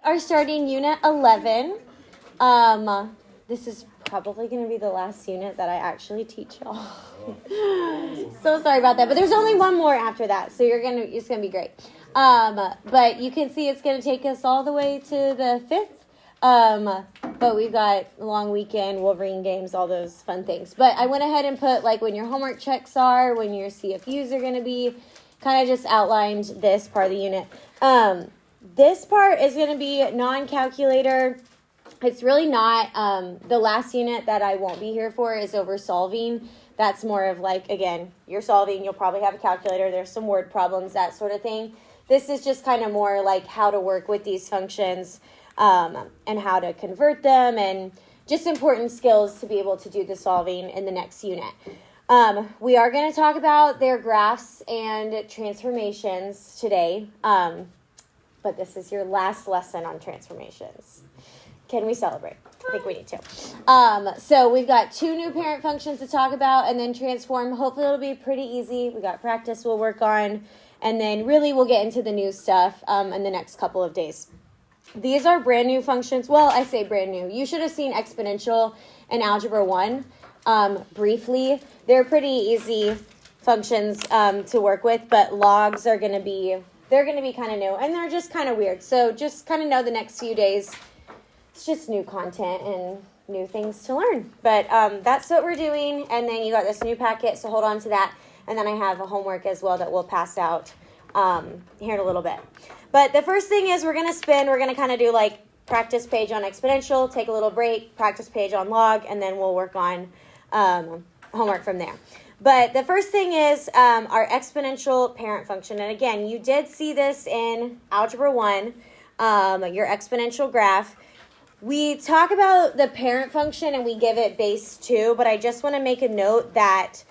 are starting Unit 11. This is probably going to be the last unit that I actually teach y'all. So sorry about that, but there's only one more after that, so it's going to be great. But you can see it's going to take us all the way to the 5th. But we've got a long weekend, Wolverine games, all those fun things. But I went ahead and put like when your homework checks are, when your CFUs are going to be, kind of just outlined this part of the unit. This part is going to be non-calculator. It's really not, the last unit that I won't be here for is over solving. That's more of like, again, you're solving, you'll probably have a calculator, there's some word problems, that sort of thing. This is just kind of more like how to work with these functions and how to convert them and just important skills to be able to do the solving in the next unit. We are going to talk about their graphs and transformations today, but this is your last lesson on transformations. Can we celebrate? I think we need to. So we've got 2 new parent functions to talk about and then transform. Hopefully it'll be pretty easy. We got practice we'll work on, and then really we'll get into the new stuff in the next couple of days. These are brand new functions. Well, I say brand new. You should have seen exponential in Algebra 1 briefly. They're pretty easy functions to work with, but logs are going to be, they're going to be kind of new, and they're just kind of weird. So just kind of know the next few days, it's just new content and new things to learn. But that's what we're doing, and then you got this new packet, so hold on to that. And then I have a homework as well that we'll pass out here in a little bit. But the first thing is we're going to kind of do like practice page on exponential, take a little break, practice page on log, and then we'll work on homework from there. But the first thing is our exponential parent function. And again, you did see this in Algebra 1, your exponential graph. We talk about the parent function and we give it base 2, but I just want to make a note that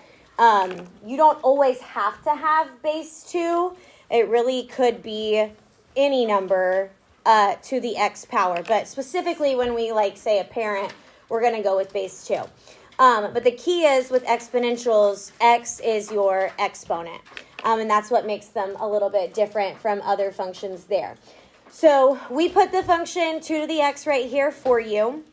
you don't always have to have base 2. It really could be any number to the x power. But specifically when we like say a parent, we're going to go with base 2. But the key is with exponentials, x is your exponent. And that's what makes them a little bit different from other functions there. So we put the function 2 to the x right here for you.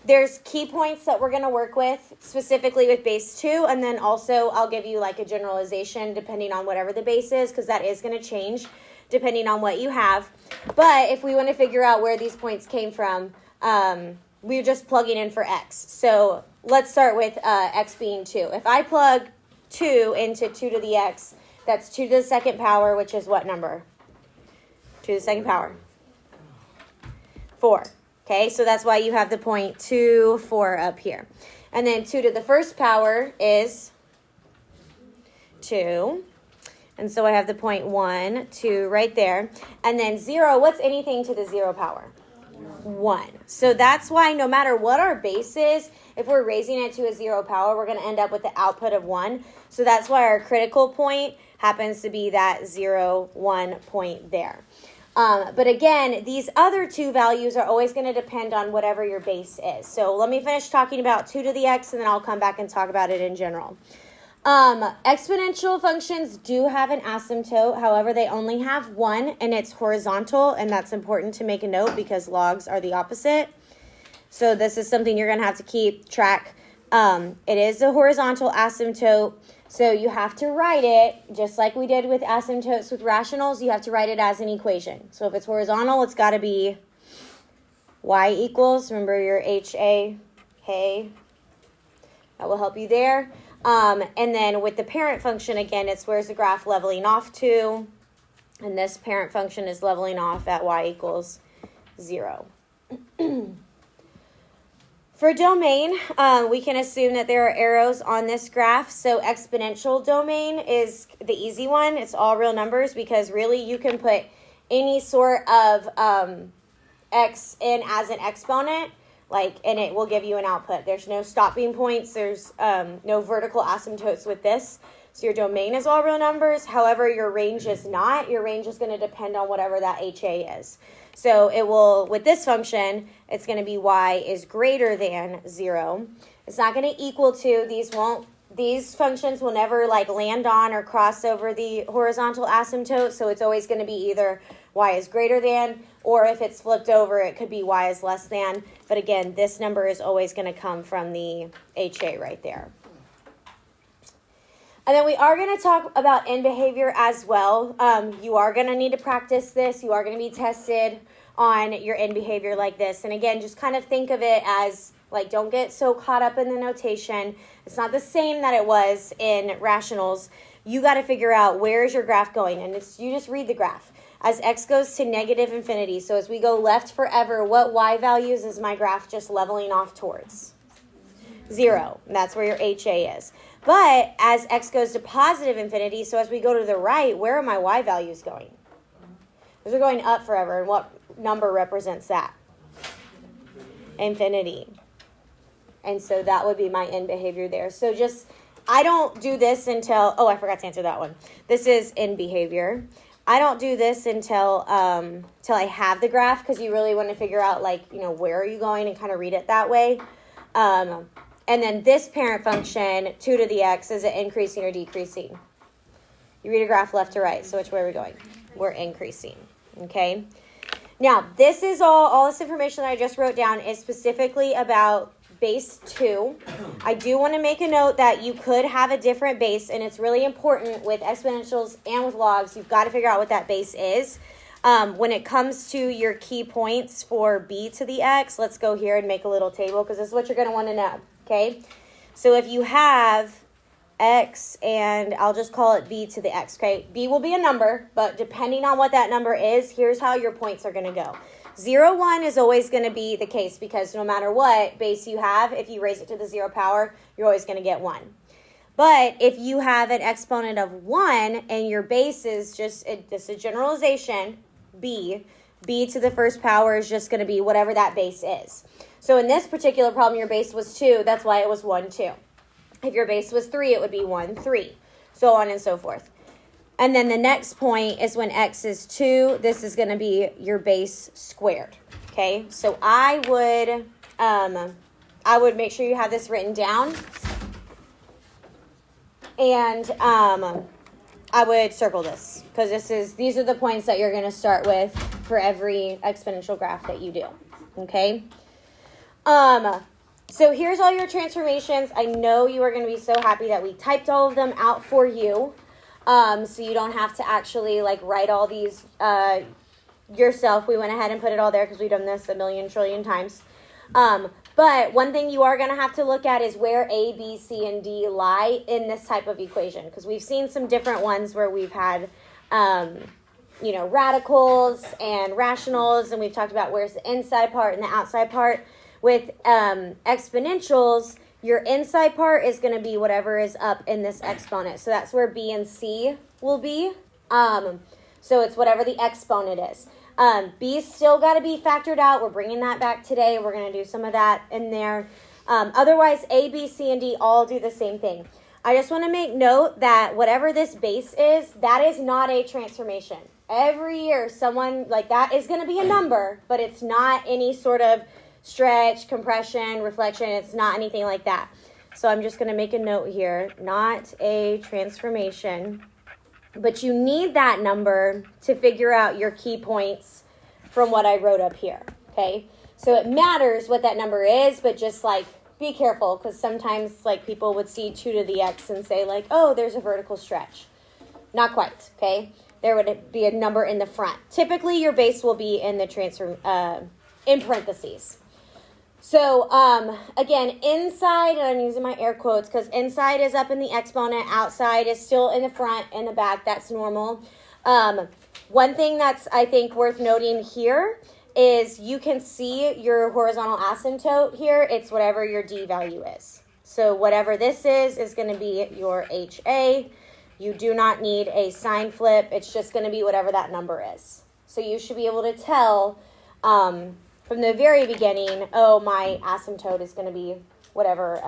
There's key points that we're going to work with, specifically with base 2, and then also I'll give you like a generalization depending on whatever the base is, because that is going to change depending on what you have. But if we want to figure out where these points came from, we're just plugging in for x. So let's start with x being 2. If I plug 2 into 2 to the x, that's 2 to the second power, which is what number? 2 to the second power. 4. Okay, so that's why you have the point 2, 4 up here. And then 2 to the first power is 2. And so I have the point 1, 2 right there. And then 0, what's anything to the 0 power? 1. So that's why no matter what our base is, if we're raising it to a 0 power, we're going to end up with the output of 1. So that's why our critical point happens to be that 0, 1 point there. But again, these other 2 values are always going to depend on whatever your base is. So let me finish talking about 2 to the x, and then I'll come back and talk about it in general. Exponential functions do have an asymptote. However, they only have one, and it's horizontal, and that's important to make a note because logs are the opposite. So this is something you're going to have to keep track. It is a horizontal asymptote. So you have to write it, just like we did with asymptotes with rationals, you have to write it as an equation. So if it's horizontal, it's got to be y equals, remember your HA, hey, that will help you there. And then with the parent function, again, it's where's the graph leveling off to, and this parent function is leveling off at y equals 0. For domain, we can assume that there are arrows on this graph. So exponential domain is the easy one. It's all real numbers because really you can put any sort of x in as an exponent, and it will give you an output. There's no stopping points. There's no vertical asymptotes with this. So your domain is all real numbers. However, your range is not. Your range is going to depend on whatever that HA is. So it will, with this function, it's going to be y is greater than 0. It's not going to equal to, these functions will never land on or cross over the horizontal asymptote. So it's always going to be either y is greater than, or if it's flipped over, it could be y is less than. But again, this number is always going to come from the HA right there. And then we are going to talk about end behavior as well. You are going to need to practice this. You are going to be tested on your end behavior like this. And again, just kind of think of it as, like, don't get so caught up in the notation. It's not the same that it was in rationals. You got to figure out where is your graph going. And you just read the graph. As x goes to negative infinity, so as we go left forever, what y values is my graph just leveling off towards? 0. And that's where your HA is. But as x goes to positive infinity, so as we go to the right, where are my y values going? Those are going up forever. And what number represents that? Infinity. And so that would be my end behavior there. So just, I don't do this until, I forgot to answer that one. This is end behavior. I don't do this until I have the graph, because you really want to figure out, where are you going and kind of read it that way. And then this parent function, 2 to the x, is it increasing or decreasing? You read a graph left to right, so which way are we going? We're increasing, okay? Now, this is all this information that I just wrote down is specifically about base 2. I do want to make a note that you could have a different base, and it's really important with exponentials and with logs. You've got to figure out what that base is. When it comes to your key points for b to the x, let's go here and make a little table, because this is what you're going to want to know. Okay, so if you have x, and I'll just call it b to the x, okay? B will be a number, but depending on what that number is, here's how your points are going to go. 0, 1 is always going to be the case, because no matter what base you have, if you raise it to the 0 power, you're always going to get 1. But if you have an exponent of 1, and your base is just a generalization, b to the first power is just going to be whatever that base is. So in this particular problem, your base was 2. That's why it was 1, 2. If your base was 3, it would be 1, 3. So on and so forth. And then the next point is when x is 2, this is going to be your base squared. Okay? So I would make sure you have this written down. And I would circle this, because these are the points that you're going to start with for every exponential graph that you do. Okay? So here's all your transformations. I know you are going to be so happy that we typed all of them out for you. So you don't have to actually write all these yourself. We went ahead and put it all there because we've done this a million trillion times. But one thing you are going to have to look at is where A, B, C, and D lie in this type of equation, because we've seen some different ones where we've had radicals and rationals, and we've talked about where's the inside part and the outside part. With exponentials, your inside part is going to be whatever is up in this exponent. So that's where B and C will be. So it's whatever the exponent is. B's still got to be factored out. We're bringing that back today. We're going to do some of that in there. Otherwise, A, B, C, and D all do the same thing. I just want to make note that whatever this base is, that is not a transformation. Every year, someone that is going to be a number, but it's not any sort of stretch, compression, reflection. It's not anything like that. So I'm just going to make a note here. Not a transformation. But you need that number to figure out your key points from what I wrote up here. Okay? So it matters what that number is, but just be careful, because sometimes people would see 2 to the x and say oh, there's a vertical stretch. Not quite. Okay? There would be a number in the front. Typically, your base will be in the in parentheses. So, again, inside, and I'm using my air quotes because inside is up in the exponent, outside is still in the front and the back. That's normal. One thing that's, I think, worth noting here is you can see your horizontal asymptote here. It's whatever your D value is. So whatever this is going to be your HA. You do not need a sign flip. It's just going to be whatever that number is. So you should be able to tell from the very beginning, my asymptote is going to be whatever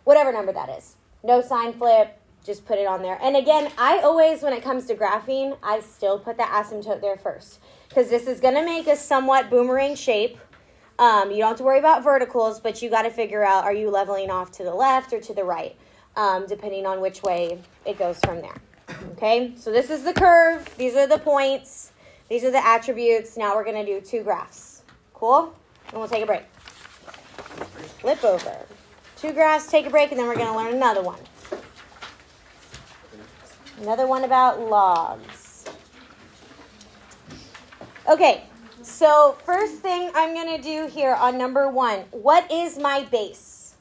number that is. No sign flip, just put it on there. And again, I always, when it comes to graphing, I still put the asymptote there first, because this is going to make a somewhat boomerang shape. You don't have to worry about verticals, but you got to figure out, are you leveling off to the left or to the right, depending on which way it goes from there. Okay, so this is the curve. These are the points. These are the attributes. Now we're going to do 2 graphs. Cool? And we'll take a break. Flip over. 2 graphs, take a break, and then we're going to learn another one. Another one about logs. Okay, so first thing I'm going to do here on number 1. What is my base?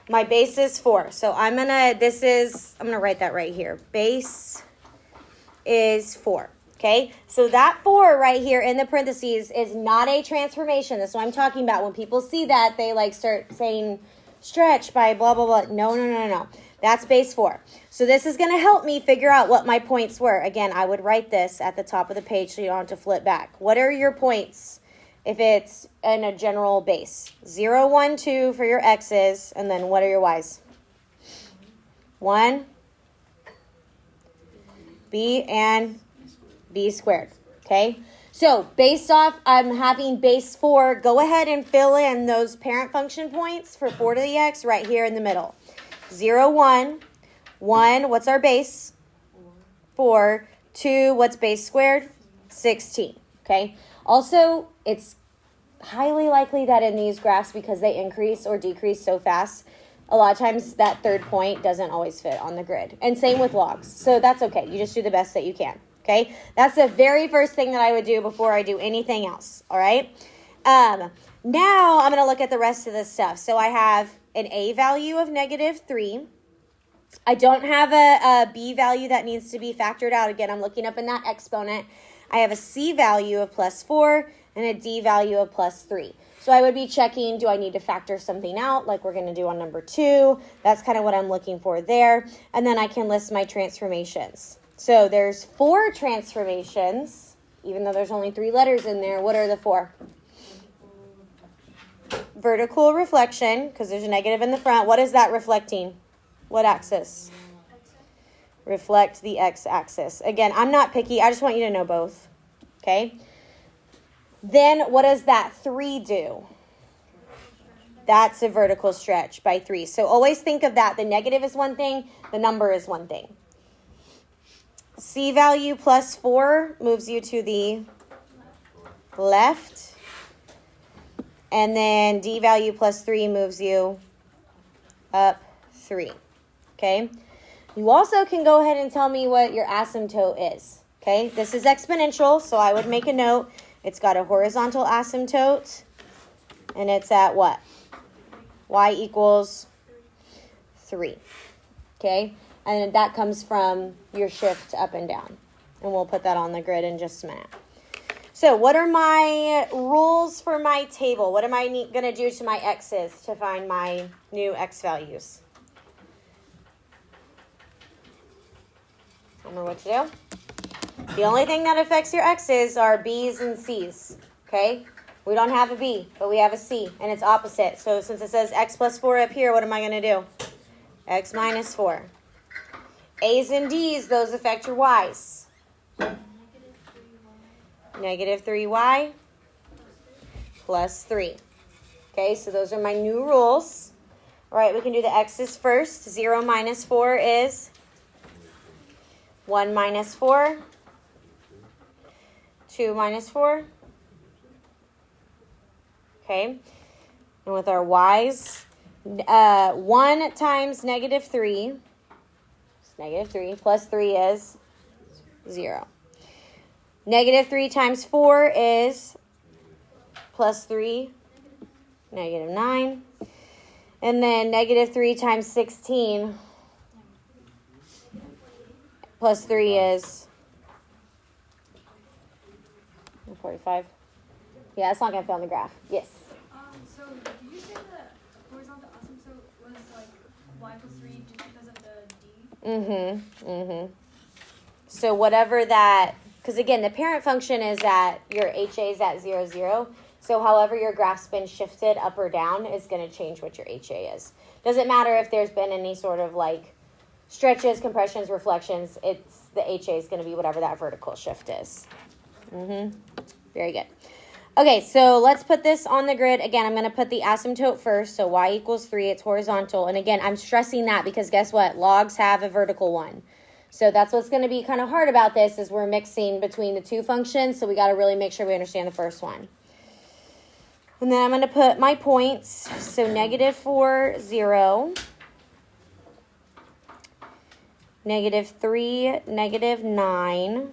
My base is 4. So I'm going to write that right here. Base is 4. Okay, so that 4 right here in the parentheses is not a transformation. That's what I'm talking about. When people see that, they like start saying stretch by blah, blah, blah. No. That's base 4. So this is going to help me figure out what my points were. Again, I would write this at the top of the page so you don't have to flip back. What are your points if it's in a general base? 0, 1, 2 for your x's, and then what are your y's? 1, b, and b squared. Okay? So based off, I'm having base 4, go ahead and fill in those parent function points for 4 to the x right here in the middle. 0, 1. 1, what's our base? 4. 2, what's base squared? 16. Okay? Also, it's highly likely that in these graphs, because they increase or decrease so fast, a lot of times that third point doesn't always fit on the grid. And same with logs. So that's okay. You just do the best that you can. Okay? That's the very first thing that I would do before I do anything else. All right? Now I'm going to look at the rest of this stuff. So I have an a value of -3. I don't have a b value that needs to be factored out. Again, I'm looking up in that exponent. I have a c value of +4 and a d value of +3. So I would be checking, do I need to factor something out like we're going to do on number 2? That's kind of what I'm looking for there. And then I can list my transformations. So there's 4 transformations, even though there's only 3 letters in there. What are the 4? Vertical reflection, because there's a negative in the front. What is that reflecting? What axis? Reflect the x-axis. Again, I'm not picky. I just want you to know both. Okay? Then what does that 3 do? That's a vertical stretch by 3. So always think of that. The negative is one thing. The number is one thing. C value +4 moves you to the left. And then D value +3 moves you up 3. Okay? You also can go ahead and tell me what your asymptote is. Okay? This is exponential, so I would make a note. It's got a horizontal asymptote. And it's at what? Y equals 3. Okay? And that comes from your shift up and down. And we'll put that on the grid in just a minute. So what are my rules for my table? What am I going to do to my x's to find my new x values? Remember what to do? The only thing that affects your x's are b's and c's. Okay? We don't have a b, but we have a c, and it's opposite. So since it says x +4 up here, what am I going to do? X -4. A's and d's, those affect your y's. -3y +3. Okay, so those are my new rules. All right, we can do the x's first. 0 - 4 is 1 - 4. 2 - 4. Okay, and with our y's, 1 times -3 is -3, +3 is 0. -3 times 4 is +3, -9. And then -3 times 16 +3 is 45. Yeah, it's not going to fit on the graph. Yes. So did you say the horizontal asymptote was like y +3 just because of the d? So whatever that, because again, the parent function is at, your HA is at 0, 0. So however your graph's been shifted up or down is going to change what your HA is. Doesn't matter if there's been any sort of like stretches, compressions, reflections. It's the HA is going to be whatever that vertical shift is. Very good. Okay, so let's put this on the grid. Again, I'm going to put the asymptote first. So y = 3, it's horizontal. And again, I'm stressing that because guess what? Logs have a vertical one. So that's what's going to be kind of hard about this is we're mixing between the two functions. So we got to really make sure we understand the first one. And then I'm going to put my points. So -4, 0. -3, -9.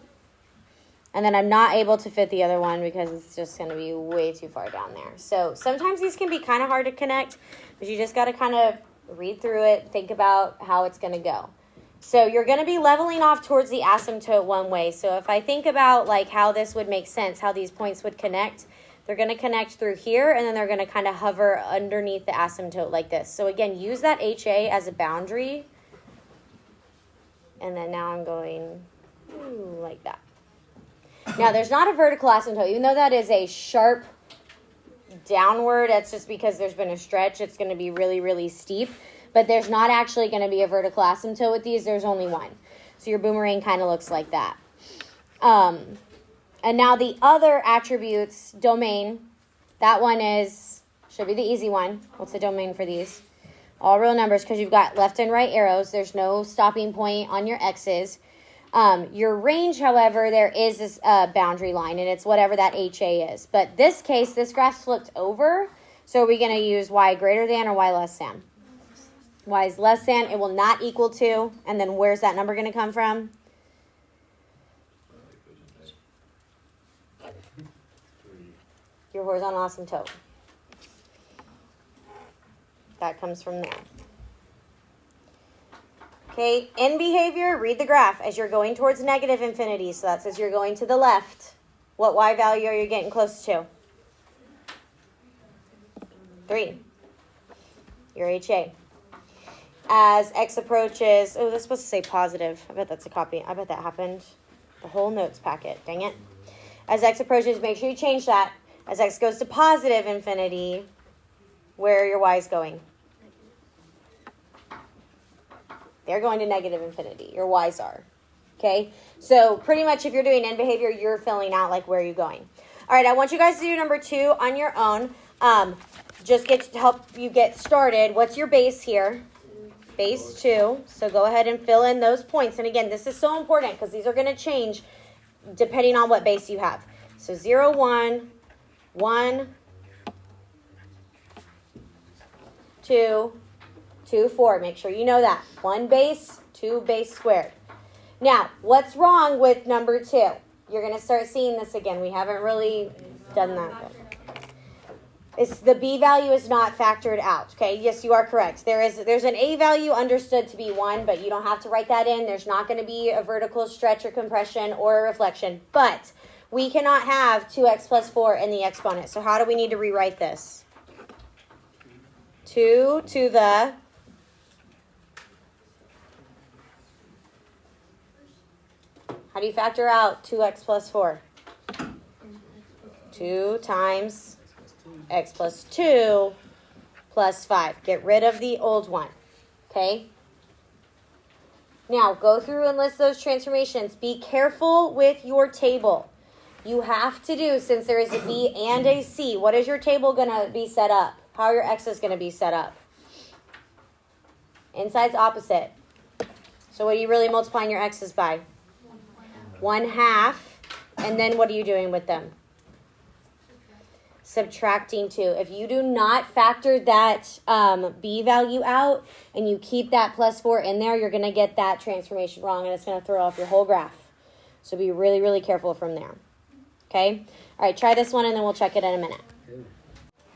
And then I'm not able to fit the other one because it's just going to be way too far down there. So sometimes these can be kind of hard to connect, but you just got to kind of read through it, think about how it's going to go. So you're going to be leveling off towards the asymptote one way. So if I think about like how this would make sense, how these points would connect, they're going to connect through here, and then they're going to kind of hover underneath the asymptote like this. So again, use that HA as a boundary. And then now I'm going like that. Now, there's not a vertical asymptote. Even though that is a sharp downward, that's just because there's been a stretch. It's going to be really, really steep. But there's not actually going to be a vertical asymptote with these. There's only one. So your boomerang kind of looks like that. And now the other attributes, domain, that one should be the easy one. What's the domain for these? All real numbers, because you've got left and right arrows. There's no stopping point on your x's. Your range, however, there is this boundary line, and it's whatever that HA is. But this case, this graph's flipped over, so are we going to use y greater than or y less than? Y is less than, it will not equal to, and then where's that number going to come from? Your horizontal asymptote. That comes from there. Okay, in behavior, read the graph as you're going towards negative infinity. So that says you're going to the left. What y value are you getting close to? 3. Your HA. As x approaches, oh, that's supposed to say positive. I bet that's a copy. I bet that happened. The whole notes packet. Dang it. As x approaches, make sure you change that. As x goes to positive infinity, where are your y's going? They're going to negative infinity. Your y's are. Okay? So pretty much if you're doing end behavior, you're filling out like where are you going. All right, I want you guys to do number 2 on your own. Just to help you get started. What's your base here? Base 2. So go ahead and fill in those points. And again, this is so important because these are going to change depending on what base you have. So 0, 1, 1, 2, 2, 4. Make sure you know that. 1 base, 2 base squared. Now, what's wrong with number 2? You're going to start seeing this again. We haven't really done that. The B value is not factored out. Okay, yes, you are correct. There's an A value understood to be 1, but you don't have to write that in. There's not going to be a vertical stretch or compression or a reflection. But we cannot have 2x plus 4 in the exponent. So how do we need to rewrite this? 2 to the how do you factor out 2x plus 4? 2 times x plus 2 plus 5. Get rid of the old one. Okay? Now, go through and list those transformations. Be careful with your table. You have to do, since there is a B and a C, what is your table going to be set up? How are your x's going to be set up? Inside's opposite. So what are you really multiplying your x's by? 1/2. And then what are you doing with them? Subtracting 2. If you do not factor that B value out and you keep that plus 4 in there, you're going to get that transformation wrong and it's going to throw off your whole graph. So be really, really careful from there. Okay? All right, try this one and then we'll check it in a minute.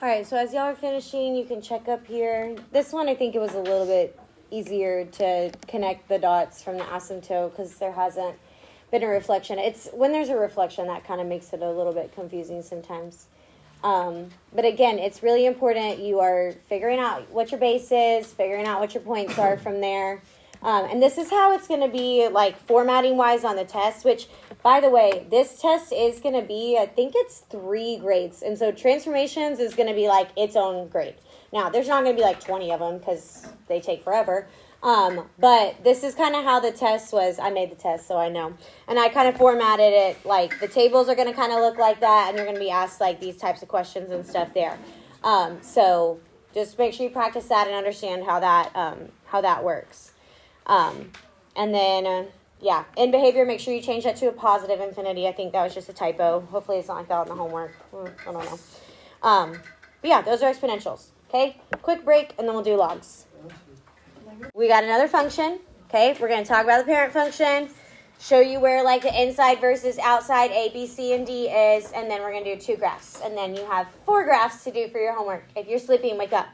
All right, so as y'all are finishing, you can check up here. This one, I think it was a little bit easier to connect the dots from the asymptote because there hasn't been a reflection. It's when there's a reflection that kind of makes it a little bit confusing sometimes. But again, it's really important you are figuring out what your base is, figuring out what your points are from there. And this is how it's going to be like formatting wise on the test, which by the way, this test is going to be, I think it's 3 grades. And so transformations is going to be like its own grade. Now there's not going to be like 20 of them because they take forever. But this is kind of how the test was. I made the test, so I know. And I kind of formatted it like the tables are going to kind of look like that, and you're going to be asked like these types of questions and stuff there. So just make sure you practice that and understand how that works. And then Yeah, in behavior, make sure you change that to a positive infinity. I think that was just a typo. Hopefully it's not like that on the homework. I don't know. But yeah, those are exponentials. Okay, quick break, and then we'll do logs. We got another function. Okay, we're going to talk about the parent function, show you where like the inside versus outside A, B, C, and D is, and then we're going to do 2 graphs. And then you have 4 graphs to do for your homework. If you're sleeping, wake up.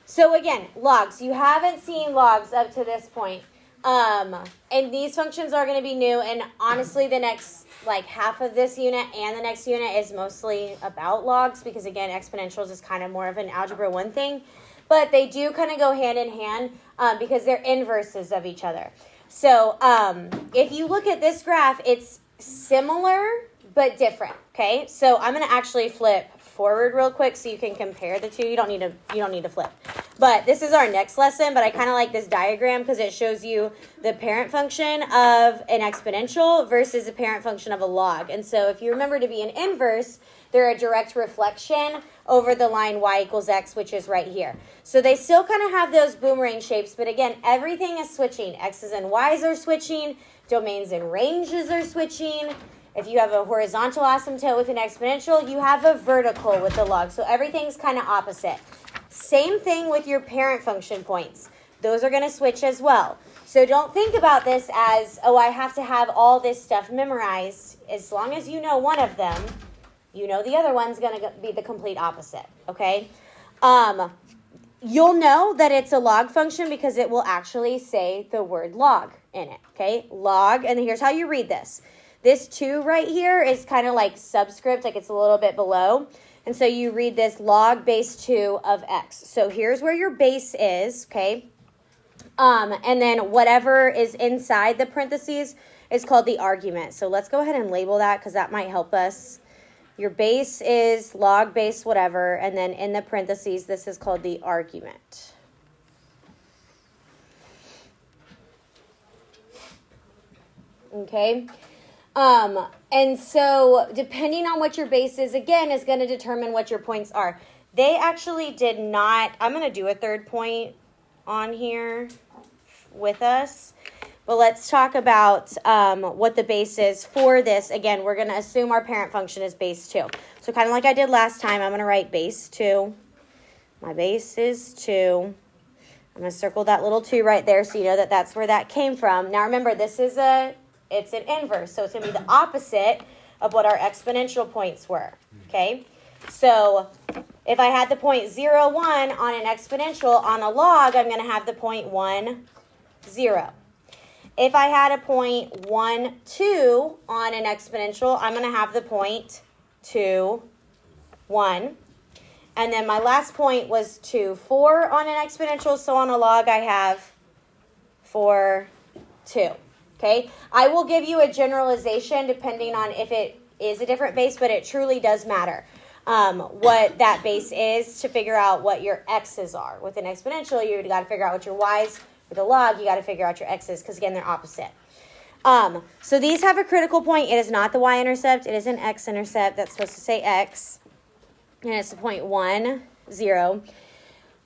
So again, logs. You haven't seen logs up to this point. And these functions are going to be new, and honestly the next like half of this unit and the next unit is mostly about logs, because again, exponentials is kind of more of an algebra 1 thing, but they do kind of go hand in hand because they're inverses of each other. So if you look at this graph, it's similar but different. Okay, so I'm going to actually flip forward real quick so you can compare the two. You don't need to flip. But this is our next lesson, but I kind of like this diagram because it shows you the parent function of an exponential versus the parent function of a log. And so if you remember to be an inverse, they're a direct reflection over the line y equals x, which is right here. So they still kind of have those boomerang shapes, but again, everything is switching. X's and y's are switching. Domains and ranges are switching. If you have a horizontal asymptote with an exponential, you have a vertical with the log. So everything's kind of opposite. Same thing with your parent function points. Those are going to switch as well. So don't think about this as, oh, I have to have all this stuff memorized. As long as you know one of them, you know the other one's going to be the complete opposite, okay? You'll know that it's a log function because it will actually say the word log in it, okay? Log, and here's how you read this. This 2 right here is kind of like subscript, like it's a little bit below. And so you read this log base 2 of x. So here's where your base is, okay? And then whatever is inside the parentheses is called the argument. So let's go ahead and label that because that might help us. Your base is log base whatever, and then in the parentheses, this is called the argument. Okay? And so depending on what your base is, again, is going to determine what your points are. They actually did not, I'm going to do a 3rd point on here with us, but let's talk about what the base is for this. Again, we're going to assume our parent function is base 2. So kind of like I did last time, I'm going to write base 2. My base is 2. I'm going to circle that little 2 right there so you know that that's where that came from. Now remember, this is it's an inverse, so it's going to be the opposite of what our exponential points were, okay? So if I had the point 0, 1 on an exponential, on a log, I'm going to have the point 1, 0. If I had a point 1, 2 on an exponential, I'm going to have the point 2, 1. And then my last point was 2, 4 on an exponential, so on a log I have 4, 2. Okay, I will give you a generalization depending on if it is a different base, but it truly does matter what that base is to figure out what your x's are. With an exponential, you got to figure out what your y's. With a log, you got to figure out your x's because, again, they're opposite. So these have a critical point. It is not the y-intercept. It is an x-intercept. That's supposed to say x, and it's the point 1, 0.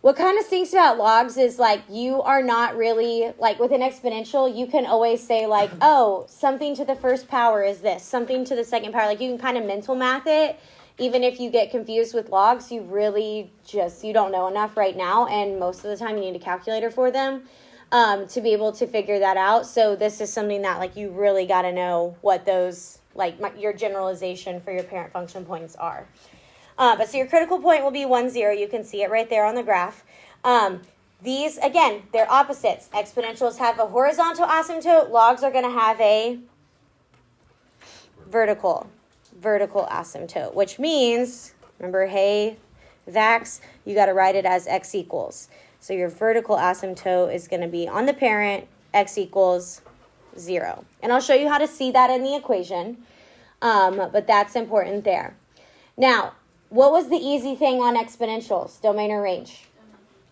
What kind of stinks about logs is, like, you are not really, like, with an exponential, you can always say, like, oh, something to the first power is this, something to the second power. Like, you can kind of mental math it. Even if you get confused with logs, you really you don't know enough right now, and most of the time you need a calculator for them to be able to figure that out. So this is something that, like, you really got to know what those, like, your generalization for your parent function points are. But so your critical point will be 1, 0. You can see it right there on the graph. These, again, they're opposites. Exponentials have a horizontal asymptote. Logs are going to have a vertical asymptote, which means, remember, hey, vax, you got to write it as x equals. So your vertical asymptote is going to be on the parent, x equals 0. And I'll show you how to see that in the equation, but that's important there. Now, what was the easy thing on exponentials? Domain or range?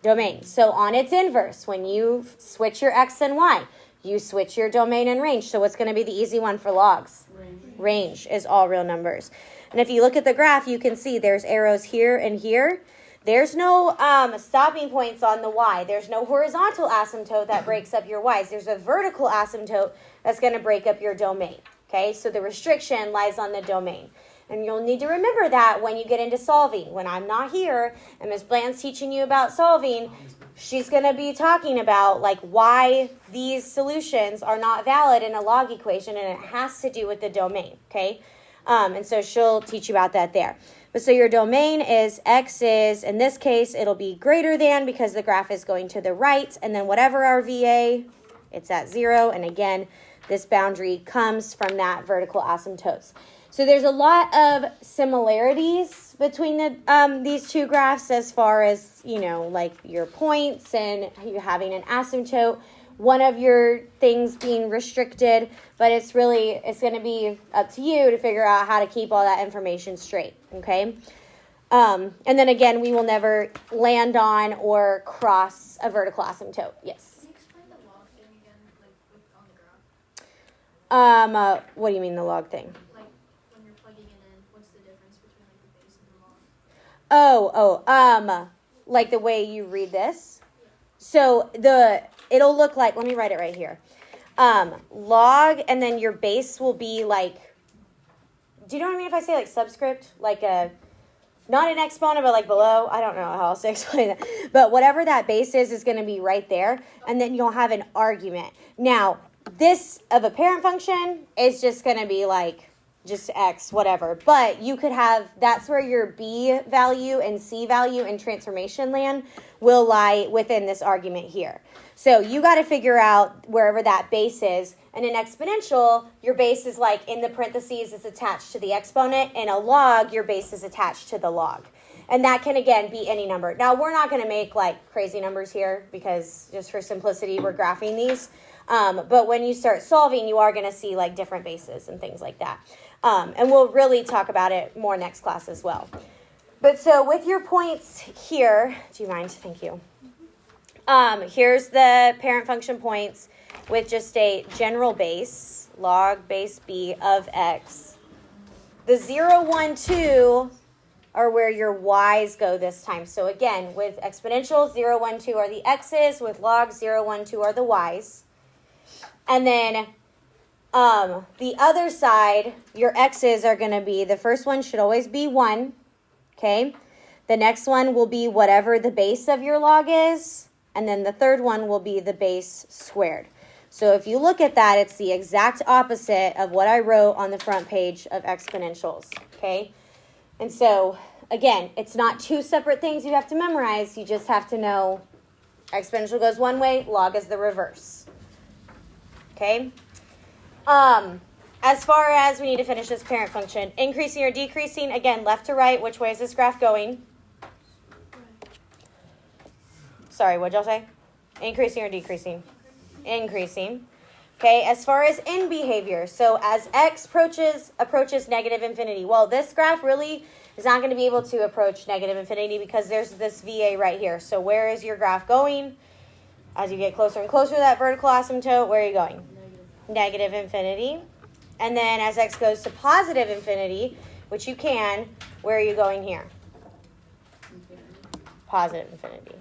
Domain. So on its inverse, when you switch your x and y, you switch your domain and range. So what's going to be the easy one for logs? Range is all real numbers. And if you look at the graph, you can see there's arrows here and here. There's no stopping points on the y. There's no horizontal asymptote that breaks up your y's. There's a vertical asymptote that's going to break up your domain. Okay, so the restriction lies on the domain. And you'll need to remember that when you get into solving. When I'm not here and Ms. Bland's teaching you about solving, she's going to be talking about like why these solutions are not valid in a log equation, and it has to do with the domain, okay? And so she'll teach you about that there. But so your domain is x is, in this case, it'll be greater than because the graph is going to the right, and then whatever our VA, it's at 0, and again, this boundary comes from that vertical asymptotes. So there's a lot of similarities between these two graphs as far as, like your points and you having an asymptote, one of your things being restricted, but it's going to be up to you to figure out how to keep all that information straight, okay? And then again, we will never land on or cross a vertical asymptote. Yes? Can you explain the log thing again, on the graph? What do you mean the log thing? Like the way you read this. So it'll look like, let me write it right here. Log, and then your base will be like, do you know what I mean if I say like subscript? Like not an exponent, but like below. I don't know how else to explain that. But whatever that base is going to be right there. And then you'll have an argument. Now, this of a parent function is just going to be like, just x, whatever. But you could have, that's where your b value and c value in transformation land will lie within this argument here. So you got to figure out wherever that base is. And in exponential, your base is like in the parentheses, it's attached to the exponent. In a log, your base is attached to the log. And that can, again, be any number. Now, we're not going to make like crazy numbers here because just for simplicity, we're graphing these. But when you start solving, you are going to see like different bases and things like that. And we'll really talk about it more next class as well. But so with your points here, do you mind? Thank you. Here's the parent function points with just a general base, log base b of x. The 0, 1, 2 are where your y's go this time. So again, with exponential, 0, 1, 2 are the x's. With log, 0, 1, 2 are the y's. And then the other side, your x's are going to be, the first one should always be 1, okay? The next one will be whatever the base of your log is, and then the third one will be the base squared. So if you look at that, it's the exact opposite of what I wrote on the front page of exponentials, okay? And so, again, it's not two separate things you have to memorize. You just have to know exponential goes one way, log is the reverse, okay? As far as we need to finish this parent function, increasing or decreasing, again, left to right, which way is this graph going? Sorry, what'd y'all say? Increasing or decreasing? Increasing. Okay, as far as in behavior, so as x approaches negative infinity, well, this graph really is not going to be able to approach negative infinity because there's this VA right here. So where is your graph going? As you get closer and closer to that vertical asymptote, where are you going? Negative infinity. And then as x goes to positive infinity, which you can, where are you going here? Positive infinity.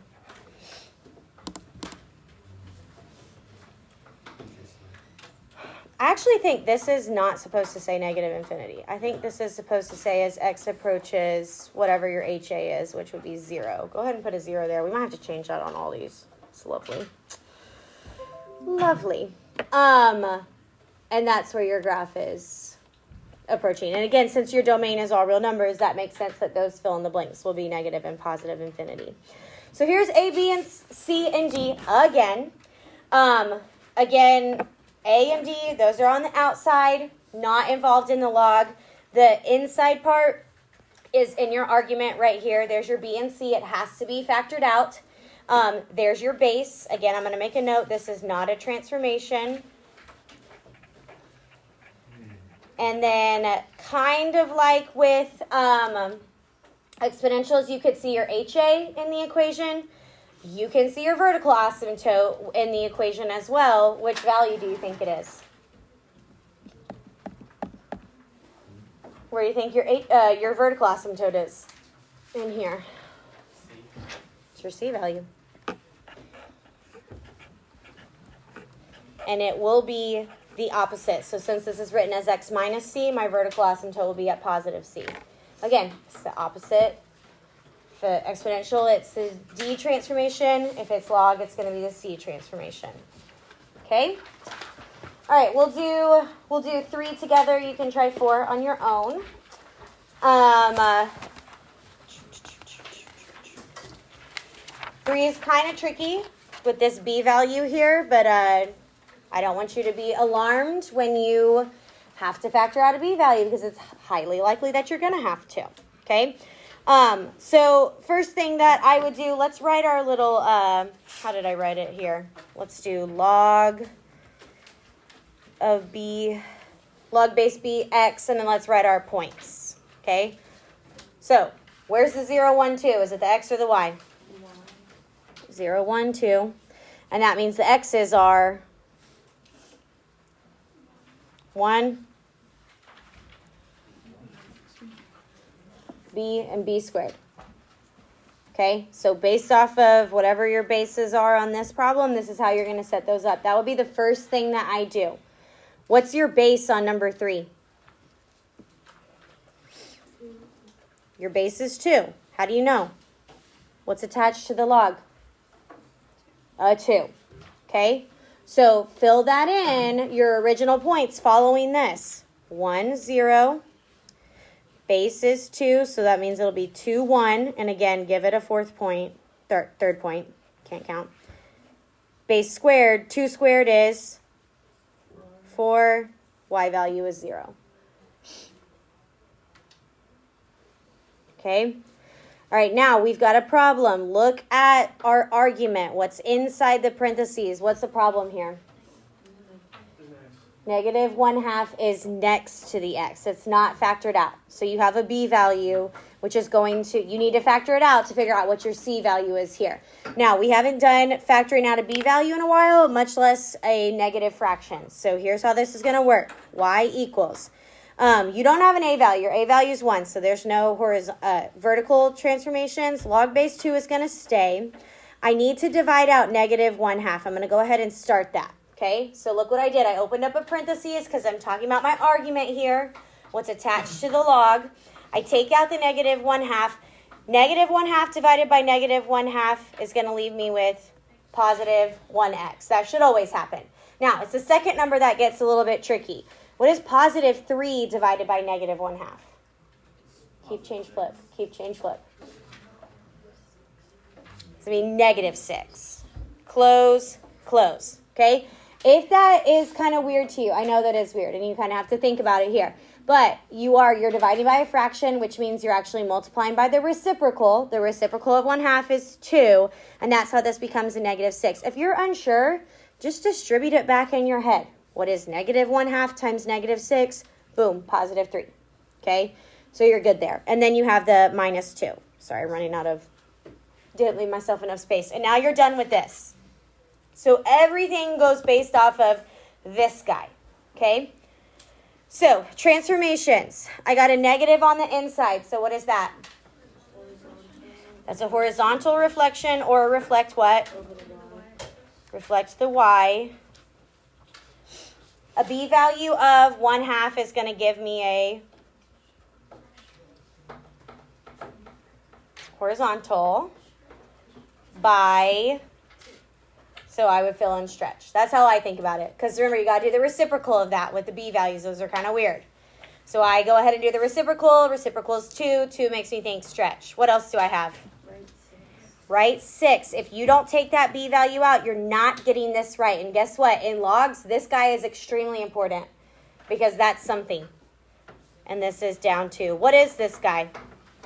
I actually think this is not supposed to say negative infinity. I think this is supposed to say as x approaches whatever your HA is, which would be 0. Go ahead and put a 0 there. We might have to change that on all these. It's lovely. Lovely. And that's where your graph is approaching. And again, since your domain is all real numbers, that makes sense that those fill in the blanks will be negative and positive infinity. So here's A, B, and C, and D again. Again, A and D, those are on the outside, not involved in the log. The inside part is in your argument right here. There's your B and C. It has to be factored out. There's your base. Again, I'm going to make a note. This is not a transformation. And then kind of like with exponentials, you could see your HA in the equation. You can see your vertical asymptote in the equation as well. Which value do you think it is? Where do you think your vertical asymptote is? In here. It's your C value. And it will be the opposite. So since this is written as x minus c, my vertical asymptote will be at positive c. Again, it's the opposite. For exponential, it's the d transformation. If it's log, it's going to be the c transformation. Okay? All right, we'll do 3 together. You can try 4 on your own. 3 is kind of tricky with this b value here, but I don't want you to be alarmed when you have to factor out a b value because it's highly likely that you're going to have to. Okay? So first thing that I would do, let's write our little, how did I write it here? Let's do log of b, log base b, x, and then let's write our points. Okay? So where's the 0, 1, 2? Is it the x or the y? 0, 1, 2. And that means the x's are 1, b, and b squared. Okay, so based off of whatever your bases are on this problem, this is how you're going to set those up. That will be the first thing that I do. What's your base on number 3? Your base is 2. How do you know? What's attached to the log? 2. Okay, so fill that in, your original points following this. 1, 0. Base is 2, so that means it'll be 2, 1. And again, give it a fourth point, third point. Can't count. Base squared, 2 squared is 4. Y value is 0. Okay. All right, now we've got a problem. Look at our argument. What's inside the parentheses? What's the problem here? Negative 1/2 is next to the x. It's not factored out. So you have a b value, which is going to, you need to factor it out to figure out what your c value is here. Now, we haven't done factoring out a b value in a while, much less a negative fraction. So here's how this is going to work. Y equals. You don't have an a value. Your a value is 1, so there's no vertical transformations. Log base 2 is going to stay. I need to divide out negative 1/2. I'm going to go ahead and start that. Okay, so look what I did. I opened up a parentheses because I'm talking about my argument here. What's attached to the log. I take out the negative 1/2. Negative 1/2 divided by negative 1/2 is going to leave me with positive 1x. That should always happen. Now, it's the second number that gets a little bit tricky. What is positive 3 divided by negative 1/2? Keep, change, flip. Keep, change, flip. It's going to be negative 6. Close, close. Okay? If that is kind of weird to you, I know that is weird, and you kind of have to think about it here. But you're dividing by a fraction, which means you're actually multiplying by the reciprocal. The reciprocal of 1/2 is 2, and that's how this becomes a negative 6. If you're unsure, just distribute it back in your head. What is negative 1/2 times negative 6? Boom, positive 3. Okay? So you're good there. And then you have the minus 2. Sorry, I'm running out of, didn't leave myself enough space. And now you're done with this. So everything goes based off of this guy. Okay? So, transformations. I got a negative on the inside. So what is that? That's a horizontal reflection, or reflect what? Reflect the y. A b value of 1/2 is going to give me a horizontal by, so I would fill in stretch. That's how I think about it. Because remember, you got to do the reciprocal of that with the b values. Those are kind of weird. So I go ahead and do the reciprocal. Reciprocal is 2. 2 makes me think stretch. What else do I have? Right, 6. If you don't take that b value out, you're not getting this right. And guess what? In logs, this guy is extremely important because that's something. And this is down 2. What is this guy?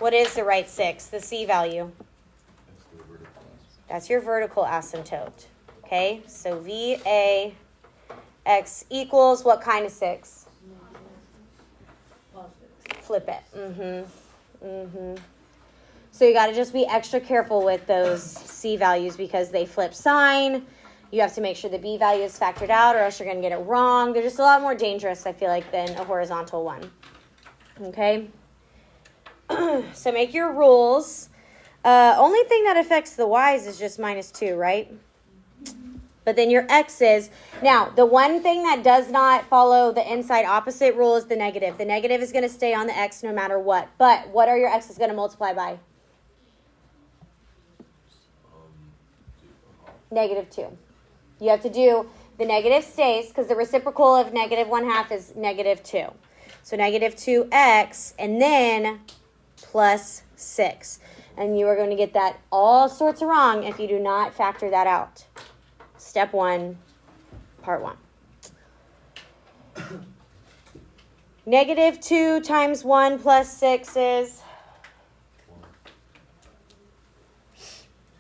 What is the right 6? The c value. That's your vertical asymptote. Okay, so VA x equals what kind of 6? Flip it. So you got to just be extra careful with those c values because they flip sign. You have to make sure the b value is factored out or else you're going to get it wrong. They're just a lot more dangerous, I feel like, than a horizontal one. Okay? So make your rules. Only thing that affects the y's is just minus 2, right? But then your x's. Now, the one thing that does not follow the inside opposite rule is the negative. The negative is going to stay on the x no matter what. But what are your x's going to multiply by? Negative 2. You have to do the negative stays because the reciprocal of negative 1/2 is negative 2. So negative 2x and then plus 6. And you are going to get that all sorts of wrong if you do not factor that out. Step 1, part 1. Negative 2 times 1 plus 6 is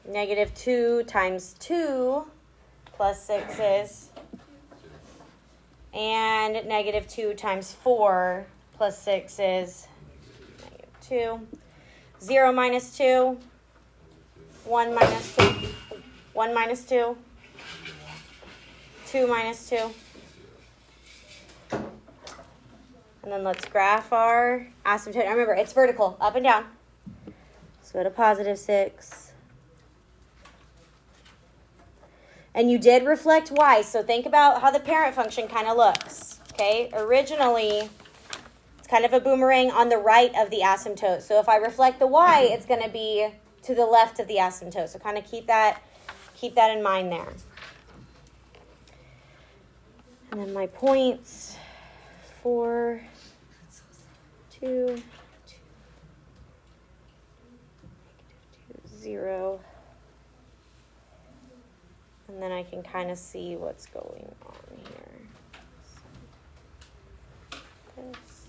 negative 2 times 2 plus 6 is, and negative 2 times 4 plus 6 is negative 2. 0 minus 2, 1 minus 2, 1 minus 2, 2 minus 2. And then let's graph our asymptote. Now remember, it's vertical, up and down. Let's go to positive 6. And you did reflect y, so think about how the parent function kind of looks. Okay, originally, it's kind of a boomerang on the right of the asymptote. So if I reflect the y, it's going to be to the left of the asymptote. So kind of keep that in mind there. And then my points, 4, 2, 0. And then I can kind of see what's going on here. This.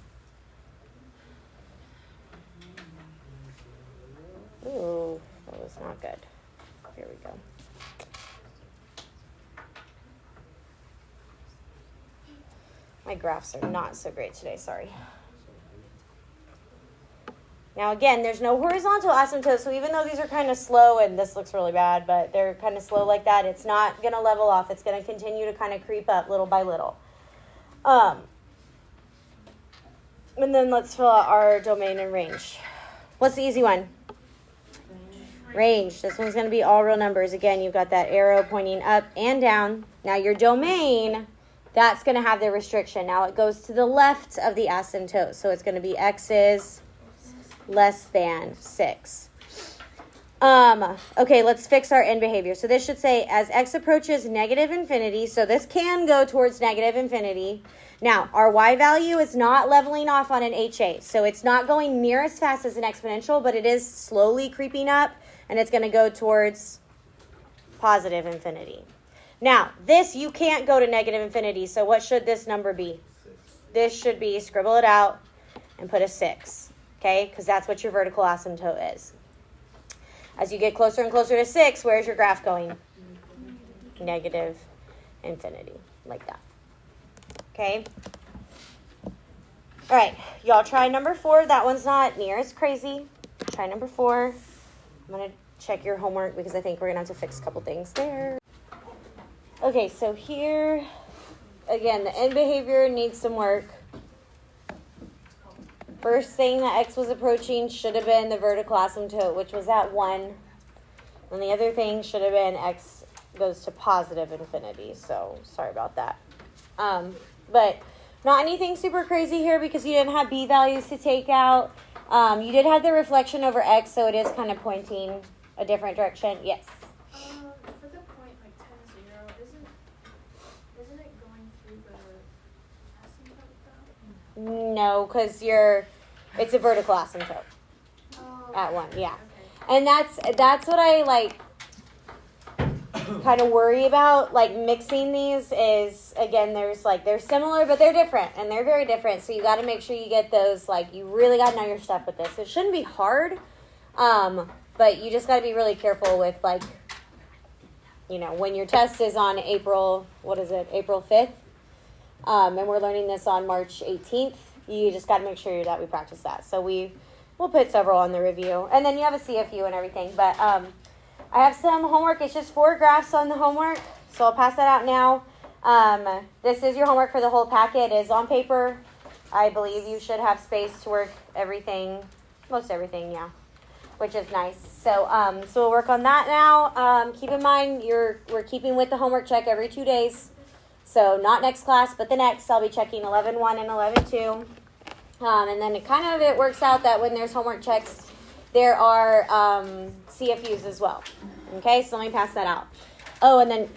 Ooh, that was not good. Here we go. My graphs are not so great today, sorry. Now again, there's no horizontal asymptote, so even though these are kind of slow, and this looks really bad, but they're kind of slow like that, it's not going to level off. It's going to continue to kind of creep up little by little. And then let's fill out our domain and range. What's the easy one? Range. This one's going to be all real numbers. Again, you've got that arrow pointing up and down. Now your domain, that's going to have the restriction. Now it goes to the left of the asymptote, so it's going to be x is less than 6. Okay, let's fix our end behavior. So this should say, as x approaches negative infinity, so this can go towards negative infinity. Now, our y value is not leveling off on an HA, so it's not going near as fast as an exponential, but it is slowly creeping up, and it's going to go towards positive infinity. Now, this, you can't go to negative infinity, so what should this number be? 6. This should be, scribble it out, and put a 6. Okay, because that's what your vertical asymptote is. As you get closer and closer to 6, where's your graph going? Negative infinity, like that. Okay? All right, y'all try number 4. That one's not near as crazy. Try number 4. I'm going to check your homework because I think we're going to have to fix a couple things there. Okay, so here, again, the end behavior needs some work. First thing that x was approaching should have been the vertical asymptote, which was at 1. And the other thing should have been x goes to positive infinity. So sorry about that. But not anything super crazy here because you didn't have b values to take out. You did have the reflection over x, so it is kind of pointing a different direction. Yes? For the point like 10, 0, isn't it going through the asymptote though? No, because it's a vertical asymptote at 1, yeah. Okay. And that's what I like kind of worry about, like mixing these is, again, they're similar, but they're different, and they're very different, so you got to make sure you get those, like, you really got to know your stuff with this. It shouldn't be hard, but you just got to be really careful with, like, you know, when your test is on April 5th, and we're learning this on March 18th, you just got to make sure that we practice that. So we'll put several on the review. And then you have a CFU and everything. But I have some homework. It's just 4 graphs on the homework. So I'll pass that out now. This is your homework for the whole packet. It is on paper. I believe you should have space to work everything, most everything, yeah. which is nice. So so we'll work on that now. Keep in mind we're keeping with the homework check every 2 days. So not next class, but the next. I'll be checking 11.1 and 11.2. And then it works out that when there's homework checks, there are CFUs as well. Okay, so let me pass that out. Oh, and then